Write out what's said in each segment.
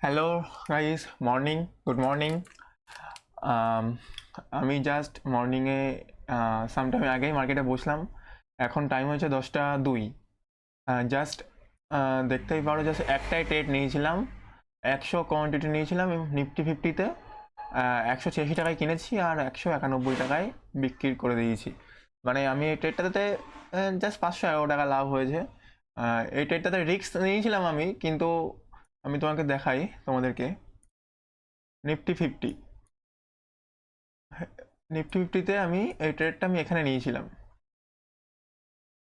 Hello guys, morning, good morning. আমি just মর্নিংয়ে sometime আগেই মার্কেটে বসলাম। এখন টাইম হয়েছে 10টা 2। জাস্ট দেখতেই পারো, জাস্ট একটাই ট্রেড নিয়েছিলাম, 100 কোয়ান্টিটি নিয়েছিলাম নিফটি 50-তে। 186 টাকায় কিনেছি আর 191 টাকায় বিক্রি করে দিয়েছি। মানে আমি এই ট্রেডটাতে জাস্ট 511 টাকা লাভ হয়েছে। এই ট্রেডটাতে রিস্ক নিয়েছিলাম আমি, কিন্তু আমি তোমাকে দেখাই তোমাদেরকে। নিফটি 50, নিফটি 50-তে আমি এই ট্রেডটা আমি এখানে নিয়েছিলাম।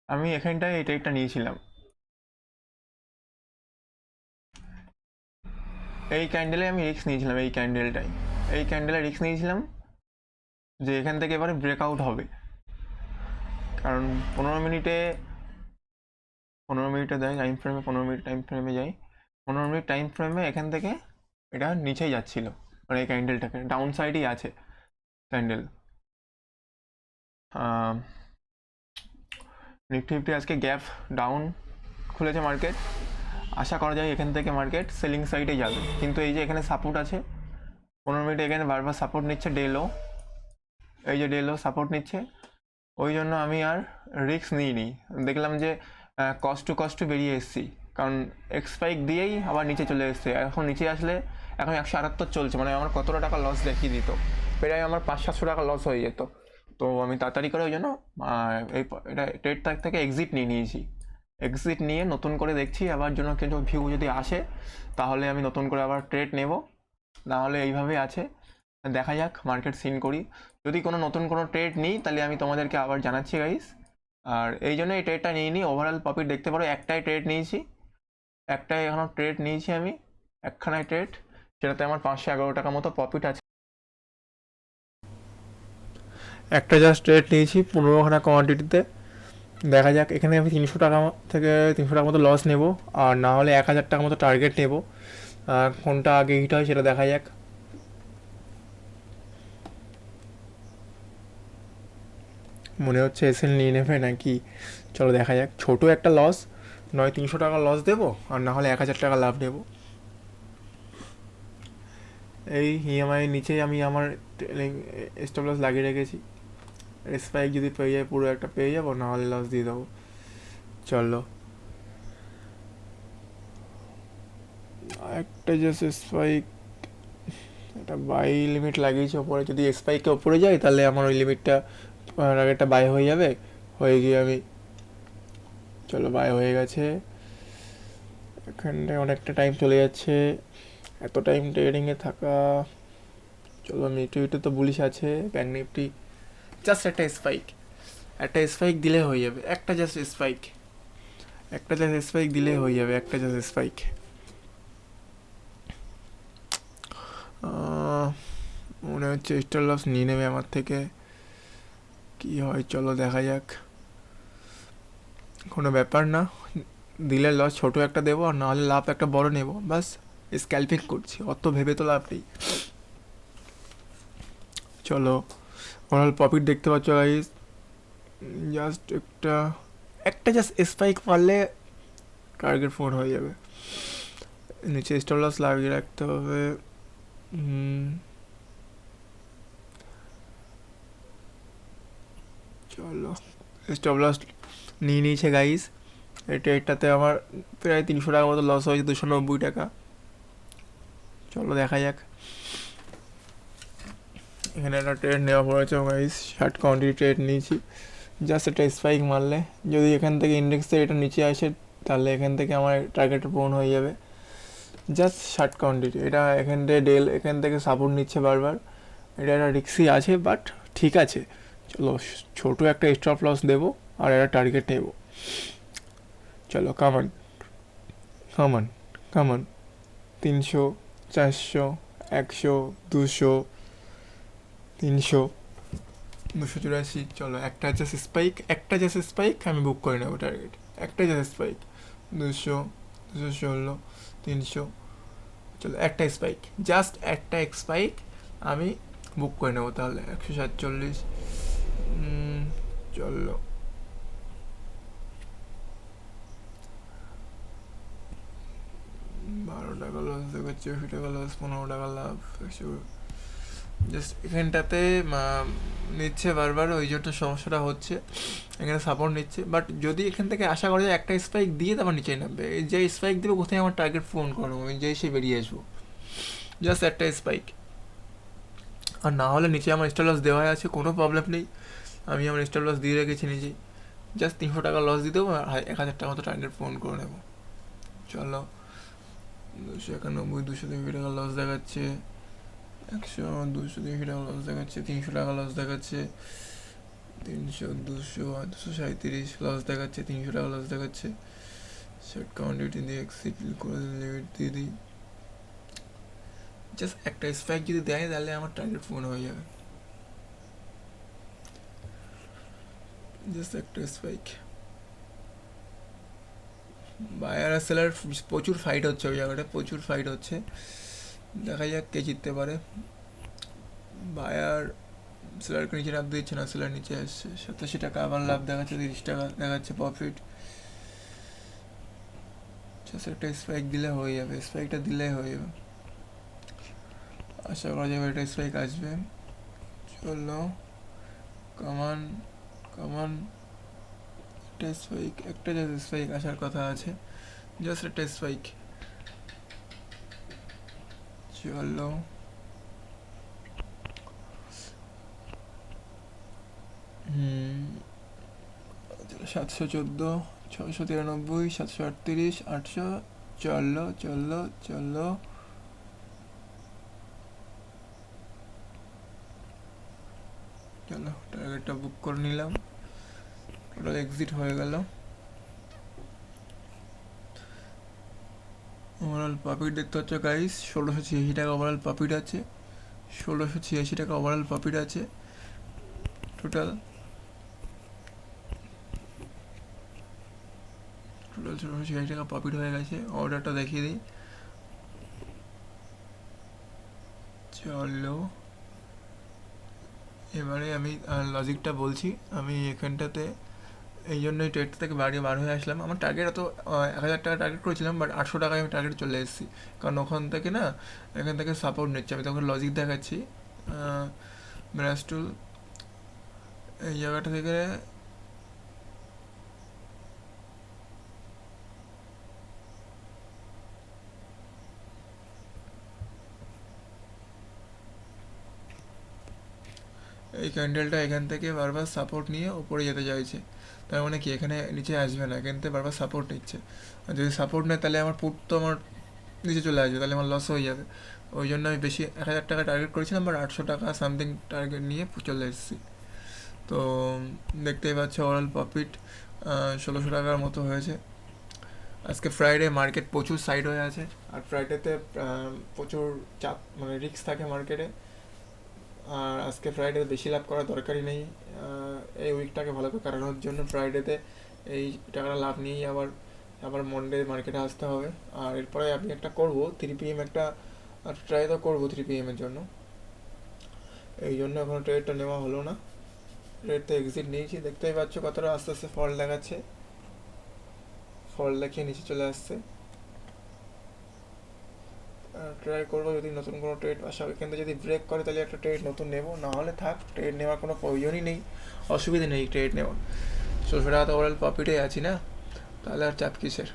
আমি এখানটায় এই ট্রেডটা নিয়েছিলাম, এই ক্যান্ডেলে আমি রিস্ক নিয়েছিলাম। এই ক্যান্ডেলে রিস্ক নিয়েছিলাম যে এখান থেকে এবারে ব্রেকআউট হবে। কারণ 15 মিনিটে দেয় টাইম ফ্রেমে, 15 মিনিট টাইম ফ্রেমে যাই, 15 মিনিট টাইম ফ্রেমে এখান থেকে এটা নিচেই যাচ্ছিল। মানে এই ক্যান্ডেলটাকে ডাউন সাইডই আছে ক্যান্ডেল। নিফটি 50 আজকে গ্যাপ ডাউন খুলেছে মার্কেট। আশা করা যায় এখান থেকে মার্কেট সেলিং সাইডে যাবে, কিন্তু এই যে এখানে সাপোর্ট আছে 15 মিনিটে, এখানে বারবার সাপোর্ট নিচ্ছে ডেলো, এই যে ডেলো সাপোর্ট নিচ্ছে। ওই জন্য আমি আর রিস্ক নিইনি। দেখলাম যে কষ্ট বেরিয়ে এসেছি, কারণ এক্সপাইক দিয়েই আবার নিচে চলে এসছে। এখন নিচে আসলে এখন 178 চলছে, মানে আমার কতটা টাকা লস দেখিয়ে দিত, প্রায় আমার 500-700 টাকা লস হয়ে যেত। তো আমি তাড়াতাড়ি করে ওই জন্য এটা ট্রেড থেকে এক্সিট নিয়ে নিয়েছি। এক্সিট নিয়ে নতুন করে দেখছি আবার জন্য কিছু ভিউ যদি আসে তাহলে আমি নতুন করে আবার ট্রেড নেব, নাহলে এইভাবে আছে। দেখা যাক, মার্কেট সিন করি। যদি কোনো নতুন কোনো ট্রেড নিই তাহলে আমি তোমাদেরকে আবার জানাচ্ছি গাইস। আর এই জন্য এই ট্রেডটা নিয়ে নিই। ওভারঅল প্রফিট দেখতে পারো, একটাই ট্রেড নিয়েছি, একটাই এখনও ট্রেড নিয়েছি আমি, একখানায় ট্রেড, সেটাতে আমার 511 টাকা মতো প্রফিট আছে। একটা জাস্ট ট্রেড নিয়েছি 15খানা কোয়ান্টিটিতে। দেখা যাক, এখানে আমি 300 টাকা থেকে 300 টাকা মতো লস নেব, আর না হলে 1000 টাকা মতো টার্গেট নেব। কোনটা আগে হিট হয় সেটা দেখা যাক। মনে হচ্ছে এসএল নিয়ে নেবে নাকি, চলো দেখা যাক। ছোটো একটা লস, নয় 300 টাকা লস দেবো, আর না হলে 1000 টাকা লাভ নেব। এই ইএমআই নিচে আমি আমার স্টপ লস লাগিয়ে রেখেছি। স্পাইক যদি পেয়ে যায় পুরো একটা পেয়ে যাবো, না হলে লস দিয়ে দেবো। চলো, একটা জাস্ট স্পাইক, একটা বাই লিমিট লাগিয়েছি ওপরে। যদি স্পাইকে ওপরে যায় তাহলে আমার ওই লিমিটটা টার্গেটটা বাই হয়ে যাবে, হয়ে গিয়ে আমি, চলো বাই হয়ে গেছে। এখানটায় অনেকটা টাইম চলে যাচ্ছে, এত টাইম ট্রেডিংয়ে থাকা। চলো, নিফটি তো বুলিশ আছে, ব্যাঙ্ক নিফটি জাস্ট একটা স্পাইক দিলে হয়ে যাবে। একটা জাস্ট স্পাইক দিলে হয়ে যাবে, একটা জাস্ট স্পাইক। মনে হচ্ছে স্টার লস নিয়ে নেবে আমার থেকে, কি হয় চলো দেখা যাক। কোনো ব্যাপার না, দিলে লস ছোটো একটা দেবো, আর নাহলে লাভ একটা বড় নেব, বাস। স্ক্যালপিং করছি, অত ভেবে তো লাভ নেই। চলো, ওভারঅল প্রফিট দেখতে পাচ্ছ গাইস। জাস্ট একটা জাস্ট স্পাইক মারলে টার্গেট ফোন হয়ে যাবে। নিচে স্টপ লস লাগিয়ে রাখতে হবে। চলো, স্টপ লস নিয়ে নিয়েছে গাইস। এটাতে আমার প্রায় 300 টাকা মতো লস হয়েছে, 290 টাকা। চলো দেখা যাক। এখানে একটা ট্রেড নেওয়া পড়েছে গাইস, 60 কোয়ান্টিটি ট্রেড নিয়েছি। জাস্ট একটা স্পাইক মারলে, যদি এখান থেকে ইন্ডেক্সে এটা নিচে আসে তাহলে এখান থেকে আমার টার্গেটটা পূরণ হয়ে যাবে। জাস্ট 60 কোয়ান্টিটি, এটা এখান থেকে এখান থেকে সাপোর্ট নিচ্ছে বারবার। এটা একটা রিক্সি আছে, বাট ঠিক আছে। চলো, ছোটো একটা স্টপ লস দেবো আর একটা টার্গেট নেব। চলো, কামান কামান কামান, 300, 400, 100, 200, 300, 284। চলো, একটা স্পাইক আমি বুক করে নেবো টার্গেট। একটা জাস্ট স্পাইক, 200, 216, 300। চলো, একটা স্পাইক, জাস্ট একটা স্পাইক আমি বুক করে নেবো তাহলে। 147। চলো, 12 টাকা লস দেখাচ্ছে 80 টাকা লস, 15 টাকা লাভ, 100। জাস্ট এখানটাতে নিচ্ছে বারবার, ওই জন্য সমস্যাটা হচ্ছে। এখানে সাপোর্ট নিচ্ছে, বাট যদি এখান থেকে আশা করা যায় একটা স্পাইক দিয়ে তারপর নিচে নামবে, এই যে স্পাইক দেবে কোথায় আমার টার্গেট ফোন করবো, আমি যেই সে বেরিয়ে আসবো, জাস্ট একটা স্পাইক। আর না হলে নিচে আমার স্টপ লস দেওয়া আছে, কোনো প্রবলেম নেই, আমি আমার স্টপ লস দিয়ে রেখেছি নিজেই। জাস্ট 300 টাকা লস দিয়ে দেবো আর 1000 টাকা মতো টার্গেট ফোন করে নেবো। চলো 291, 220 টাকা লস দেখাচ্ছে, 100, 220 টাকা লস দেখাচ্ছে, 300 টাকা লস দেখাচ্ছে, 300, 200, 237 লস দেখাচ্ছে, 300 টাকা লস দেখাচ্ছে। সেট কোয়ান্টিটি দিয়ে এক্সিট করে লিমিট দিয়ে দিই। জাস্ট একটা স্পাইক যদি দেয় তাহলে আমার টার্গেট ফোন হয়ে যাবে, জাস্ট একটা স্পাইক। বায়ার আর সেলার প্রচুর ফাইট হচ্ছে ওই জায়গাটা, প্রচুর ফাইট হচ্ছে, দেখা যাক কে জিততে পারে। বায়ার সেলারকে নিচে লাভ দিচ্ছে না, সেলার নিচে আসছে, 87 টাকা আবার লাভ দেখাচ্ছে, 30 টাকা দেখাচ্ছে প্রফিট। জাস্ট একটা স্পাইক দিলে হয়ে যাবে, স্পাইকটা দিলে হয়ে যাবে, আশা করা যাবে একটা স্পাইক আসবে। চলো কামান কামান, একটা স্পাইক, একটা জাস্ট স্পাইক আসার কথা আছে, জাস্ট একটা স্পাইক। চলো 714, 693, 738, 800। চলো চলো চলো, চলো টার্গেটটা বুক করে নিলাম, টোটাল এক্সিট হয়ে গেল। ওভারঅল প্রফিট দেখতে হচ্ছে গাইস, 1686 টাকা ওভারঅল প্রফিট আছে, 1686 টাকা ওভারঅল প্রফিট আছে টোটাল। টোটাল 1686 টাকা প্রফিট হয়ে গেছে, অর্ডারটা দেখিয়ে দিই। চলো এবারে আমি লজিকটা বলছি। আমি এখানটাতে এই জন্যই ট্রেড থেকে বার হয়ে আসলাম। আমার টার্গেট এত 1000 টাকা টার্গেট করেছিলাম, বাট 800 টাকায় আমি টার্গেট চলে এসেছি, কারণ ওখান থেকে না, এখান থেকে সাপোর্ট নিচ্ছে। আমি তখন লজিক দেখাচ্ছি, ব্রাস্টুল এই জায়গাটা থেকে এই ক্যান্ডেলটা এখান থেকে বারবার সাপোর্ট নিয়ে উপরে যেতে চাইছে, তার মানে কি এখানে নিচে আসবে না, এখান থেকে বারবার সাপোর্ট নিচ্ছে। আর যদি সাপোর্ট নেয় তাহলে আমার পুট তো আমার নিচে চলে আসবে, তাহলে আমার লস হয়ে যাবে। ওই জন্য আমি বেশি 1000 টাকা টার্গেট করেছিলাম, বাট 800 টাকা সামথিং টার্গেট নিয়ে চলে এসেছি। তো দেখতেই পাচ্ছ ওভারঅল প্রফিট 1600 টাকার মতো হয়েছে। আজকে ফ্রাইডে, মার্কেট প্রচুর সাইড হয়ে আছে, আর ফ্রাইডেতে প্রচুর চাপ, মানে রিস্ক থাকে মার্কেটে। আর আজকে ফ্রাইডেতে বেশি লাভ করার দরকারই নেই, এই উইকটাকে ভালো করে কাটানোর জন্য ফ্রাইডেতে এই টাকাটা লাভ নিয়েই আবার আবার মন্ডে মার্কেটে আসতে হবে। আর এরপরে আমি একটা করবো 3 PM, একটা ট্রাই তো করবো 3 PM এর জন্য, এই জন্য এখনো ট্রেডটা নেওয়া হলো না। ট্রেড তো এক্সিট নিয়েছি, দেখতেই পাচ্ছ কতটা আস্তে আস্তে ফল দেখাচ্ছে, ফল দেখিয়ে নিচে চলে আসছে। ট্রাই করবো যদি নতুন কোনো ট্রেড আসা, এখান থেকে যদি ব্রেক করে তাহলে একটা ট্রেড নতুন নেবো, না হলে থাক, ট্রেড নেওয়ার কোনো প্রয়োজনই নেই, অসুবিধা নেই ট্রেড নেওয়ার। 1600 টাকা তো ওভারঅল প্রফিটে আছি না, তাহলে আর চাপ কিসের।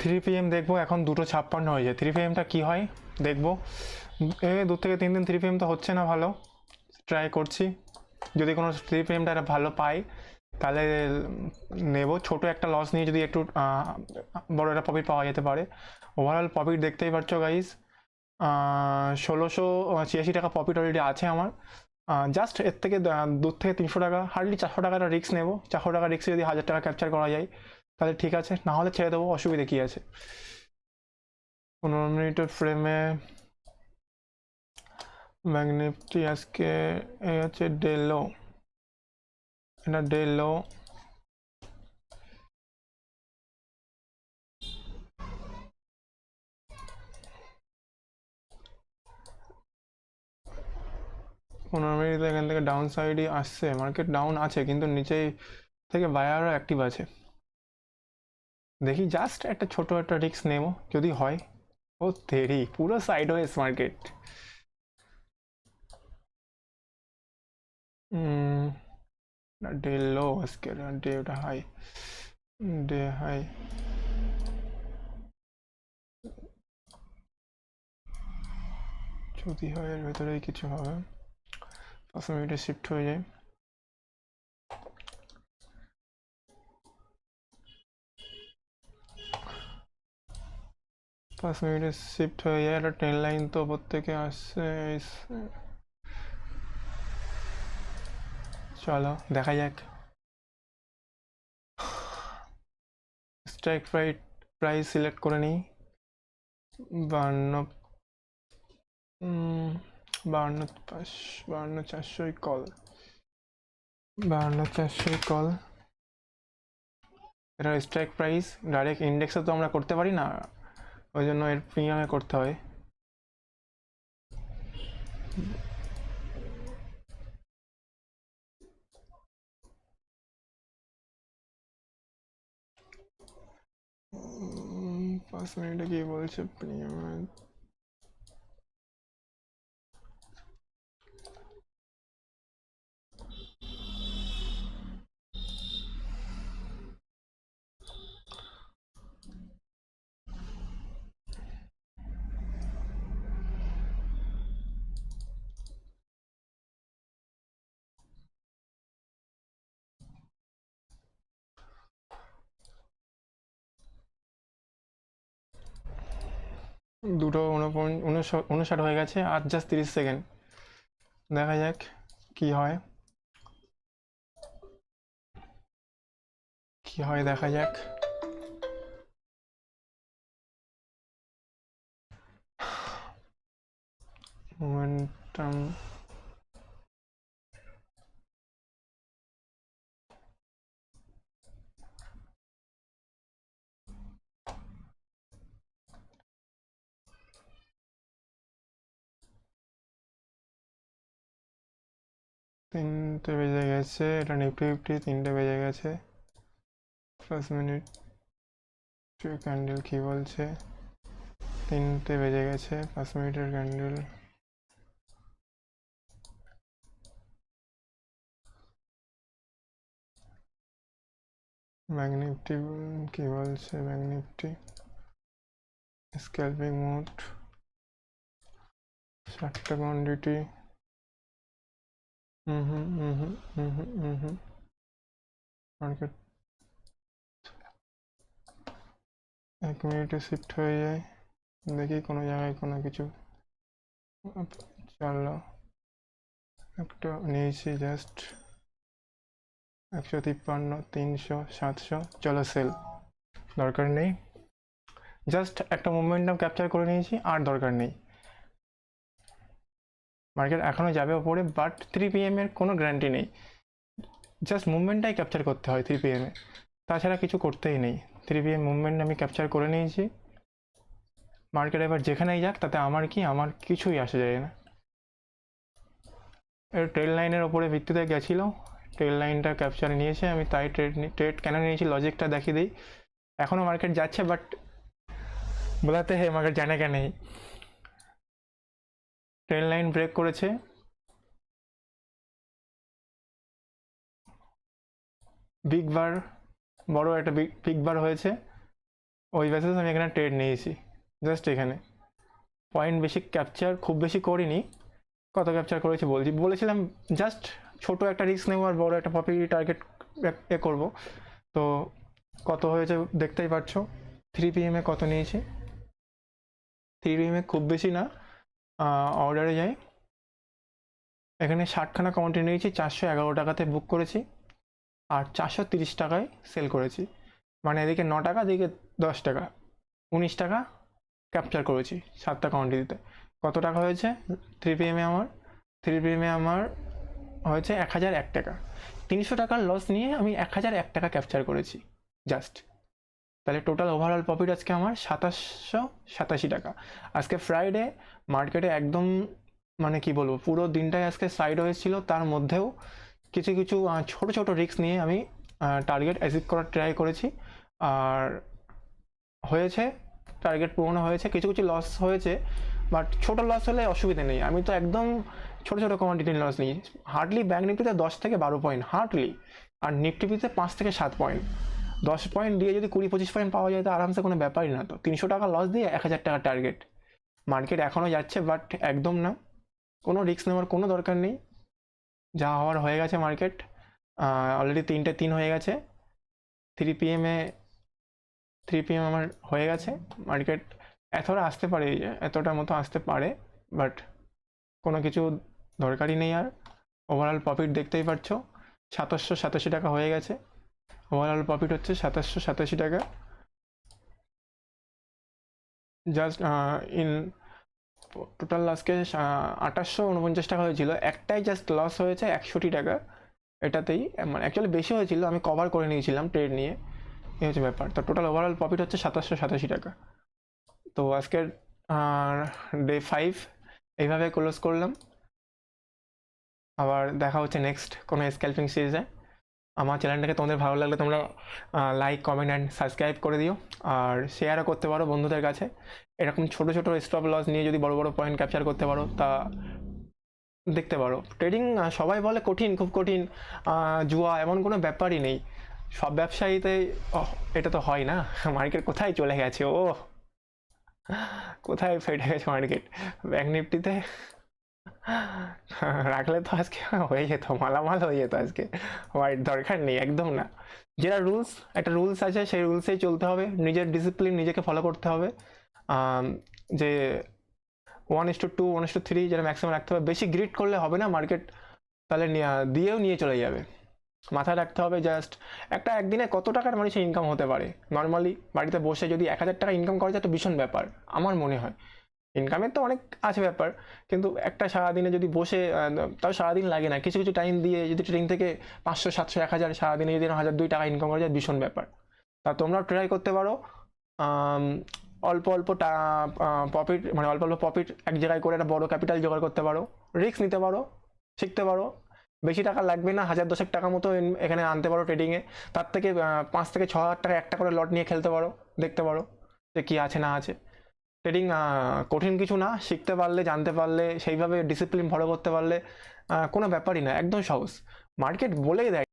থ্রি পিএম দেখবো, এখন 2:56 হয়েছে, 3 PMটা কী হয় দেখবো। 2 থেকে 3 দিন 3 PM তো হচ্ছে না ভালো, ট্রাই করছি, যদি কোনো 3 PM একটা ভালো পাই তাহলে নেব। ছোট একটা লস নিয়ে যদি একটু বড় একটা প্রফিট পাওয়া যেতে পারে। ওভারঅল প্রফিট দেখতেই পাচ্ছ গাইস, 1686 টাকা প্রফিট অলরেডি আছে আমার। জাস্ট এর থেকে 2 থেকে 300 টাকা, হার্ডলি 400 টাকার রিস্ক নেব। 400 টাকা রিস্কে যদি 1000 টাকা ক্যাপচার করা যায় তাহলে ঠিক আছে, না হলে ছেড়ে দেবো, অসুবিধা কী আছে। 15 মিনিটের ফ্রেমে ব্যাঙ্ক নিফটি আজকে এই হচ্ছে ডে লো, এটা ডে লো। মিনিট এখান থেকে ডাউন সাইডই আসছে, মার্কেট ডাউন আছে কিন্তু নিচেই থেকে বায়ারও অ্যাক্টিভ আছে। দেখি জাস্ট একটা ছোট একটা রিস্ক নেব যদি হয়। ও তেরি, পুরো সাইড ওয়েজ মার্কেট। ডে লো আজকে, ডে ওটা হাই, ডে হাই। যদি হয় এর ভেতরেই কিছু হবে, 5 মিনিটে শিফট হয়ে যায়। পাঁচ মিনিটে শিফট হয়ে যায়, একটা ট্রেন লাইন তো ওপর থেকে আসছে। চলো দেখা যাক। স্ট্রাইক প্রাইস সিলেক্ট করে নিই 52, 52,400 কল, 52,400 কল। এটা স্ট্রাইক প্রাইস, ডাইরেক্ট ইন্ডেক্সে তো আমরা করতে পারি না, ওই জন্য এর প্রিমিয়ামে করতে হয়। পাঁচ মিনিটে কি বলছে প্রিমিয়ামে, দুটো 59 হয়ে গেছে, আর জাস্ট 30 সেকেন্ড। দেখা যাক কি হয়, কি হয় দেখা যাক। মোমেন্টাম তিনটে বেজে গেছে, এটা নিফটি 3টে বেজে গেছে। 5 মিনিট ক্যান্ডেল কি বলছে, 3টে বেজে গেছে, 5 মিনিটের ক্যান্ডেল। ব্যাঙ্ক নিফটি কি বলছে, ব্যাঙ্ক নিফটি স্ক্যালপিং মোড, 7টা কোয়ান্টিটি। মার্কেট 1 মিনিটে শিফট হয়ে যায়, দেখি কোনো জায়গায় কোনো কিছু। চলো একটা নিয়েছি জাস্ট 153, 300, 700, চলো সেল, দরকার নেই। জাস্ট একটা মোমেন্টাম ক্যাপচার করে নিয়েছি, আর দরকার নেই। মার্কেট এখনও যাবে ওপরে, বাট 3 PM এর কোনো গ্যারান্টি নেই। জাস্ট মুভমেন্টটাই ক্যাপচার করতে হয় 3 PM এ, তাছাড়া কিছু করতেই নেই। 3 PM মুভমেন্ট আমি ক্যাপচার করে নিয়েছি। মার্কেট এবার যেখানেই যাক তাতে আমার কি, আমার কিছুই আসে যায় না। এর ট্রেল লাইনের ওপরে ভিত্তিতে গেছিল, ট্রেল লাইনটা ক্যাপচারে নিয়েছে, আমি তাই ট্রেড কেন নিয়েছি লজিকটা দেখিয়ে দিই। এখনও মার্কেট যাচ্ছে, বাট বোলাতে হে মার্কেট জানে কেন নেই। ট্রেল লাইন ব্রেক করেছে, বিগ বার, বড় একটা বিগ বার হয়েছে, ওই বেসিসে আমি এখানে ট্রেড নিয়েছি। জাস্ট এখানে পয়েন্ট বেশি ক্যাপচার খুব বেশি করিনি, কত ক্যাপচার করেছি বলেছিলাম জাস্ট ছোট একটা রিস্ক নেবো আর বড় একটা প্রফিট টার্গেট করবো। তো কত হয়েছে দেখতেই পাচ্ছ। 3 PM কত নিয়েছি, 3 PM খুব বেশি না। অর্ডারে যাই, এখানে 60খানা কোয়ান্টিটি নিয়েছি, 411 টাকাতে বুক করেছি আর 430 টাকায় সেল করেছি। মানে এদিকে 9 টাকা, এদিকে 10 টাকা, 19 টাকা ক্যাপচার করেছি 7টা কোয়ান্টিটিতে। কত টাকা হয়েছে 3 PM আমার? 3 PM আমার হয়েছে 1001 টাকা। 300 টাকার লস নিয়ে আমি 1001 টাকা ক্যাপচার করেছি জাস্ট। তাহলে টোটাল ওভারঅল প্রফিট আজকে আমার 2787 টাকা। আজকে ফ্রাইডে, মার্কেটে একদম মানে কি বলবো, পুরো দিনটাই আজকে সাইড হয়েছিল, তার মধ্যেও কিছু কিছু ছোট ছোট রিস্ক নিয়ে আমি টার্গেট অ্যাচিভ করার ট্রাই করেছি আর হয়েছে, টার্গেট পূরণ হয়েছে। কিছু কিছু লস হয়েছে, বাট ছোটো লস হলে অসুবিধা নেই। আমি তো একদম ছোটো ছোটো কোয়ান্টিটির লস নিই। হার্ডলি ব্যাঙ্ক নিফটিতে 10 থেকে 12 পয়েন্ট হার্ডলি, আর নিফটিতে 5 থেকে 7 পয়েন্ট। 10 পয়েন্ট দিয়ে যদি 20-25 পয়েন্ট পাওয়া যায় তো আরামসে কোনো ব্যাপারই না। তো 300 টাকা লস দিয়ে 1000 টাকা টার্গেট। মার্কেট এখনও যাচ্ছে, বাট একদম না, কোনো রিস্ক নেওয়ার কোনো দরকার নেই। যা হওয়ার হয়ে গেছে। মার্কেট অলরেডি 3:03 হয়ে গেছে। 3 PM আমার হয়ে গেছে। মার্কেট এতটা আসতে পারে, এতটার মতো আসতে পারে, বাট কোনো কিছু দরকারই নেই আর। ওভারঅল প্রফিট দেখতেই পাচ্ছ 2787 টাকা হয়ে গেছে। ওভারঅল প্রফিট হচ্ছে 2787 টাকা। জাস্ট ইন টোটাল আজকে 2849 টাকা হয়েছিল, একটাই জাস্ট লস হয়েছে 61 টাকা। এটাতেই মানে অ্যাকচুয়ালি বেশি হয়েছিল, আমি কভার করে নিয়েছিলাম ট্রেড নিয়ে, এই হচ্ছে ব্যাপার। তো টোটাল ওভারঅল প্রফিট হচ্ছে 2787 টাকা। তো আজকের ডে 5 এইভাবে ক্লোজ করলাম। আবার দেখা হচ্ছে নেক্সট কোনো স্ক্যালপিং সিরিজে। আমার চ্যানেলটাকে তোমাদের ভালো লাগলে তোমরা লাইক, কমেন্ট অ্যান্ড সাবস্ক্রাইব করে দিও, আর শেয়ারও করতে পারো বন্ধুদের কাছে। এরকম ছোটো ছোটো স্টপ লস নিয়ে যদি বড় বড় পয়েন্ট ক্যাপচার করতে পারো তা দেখতে পারো। ট্রেডিং সবাই বলে কঠিন, খুব কঠিন, জুয়া, এমন কোনো ব্যাপারই নেই। সব ব্যবসায়ীতে এটা তো হয় না। মার্কেট কোথায় চলে গেছে, কোথায় ফেটে গেছে মার্কেট। ব্যাঙ্ক নিফটিতে রাখলে তো আজকে হয়ে যেত, মালামাল হয়ে যেত আজকে। হোয়াইট দরকার নেই, একদম না। যেটা রুলস, একটা রুলস আছে, সেই রুলসেই চলতে হবে। নিজের ডিসিপ্লিন নিজেকে ফলো করতে হবে। যে 1:2, 1:3 যেটা ম্যাক্সিমাম রাখতে হবে। বেশি গ্রিড করলে হবে না মার্কেট, তাহলে দিয়েও নিয়ে চলে যাবে। মাথায় রাখতে হবে জাস্ট একটা একদিনে কত টাকার মানুষের ইনকাম হতে পারে। নর্মালি বাড়িতে বসে যদি 1000 টাকা ইনকাম করা যায় তো ভীষণ ব্যাপার আমার মনে হয়। ইনকামের তো অনেক আছে ব্যাপার, কিন্তু একটা সারাদিনে যদি বসে, তাও সারাদিন লাগে না, কিছু কিছু টাইম দিয়ে যদি ট্রেডিং থেকে 500, 700, 1000 সারাদিনে যদি 1002 টাকা ইনকাম করা যায়, ভীষণ ব্যাপার। তা তোমরাও ট্রাই করতে পারো। অল্প অল্প প্রফিট, মানে অল্প অল্প প্রফিট এক জায়গায় করে একটা বড় ক্যাপিটাল জোগাড় করতে পারো, রিস্ক নিতে পারো, শিখতে পারো। বেশি টাকা লাগবে না, 1000-1000 টাকা মতো এখানে আনতে পারো ট্রেডিংয়ে। তার থেকে 5 থেকে 6 হাজার টাকা একটা করে লট নিয়ে খেলতে পারো, দেখতে পারো যে কী আছে না আছে। ট্রেডিং কঠিন কিছু না, শিখতে পারলে, জানতে পারলে, সেইভাবে ডিসিপ্লিন ফলো করতে পারলে কোনো ব্যাপারই না, একদম সহজ। মার্কেট বলেই দেয়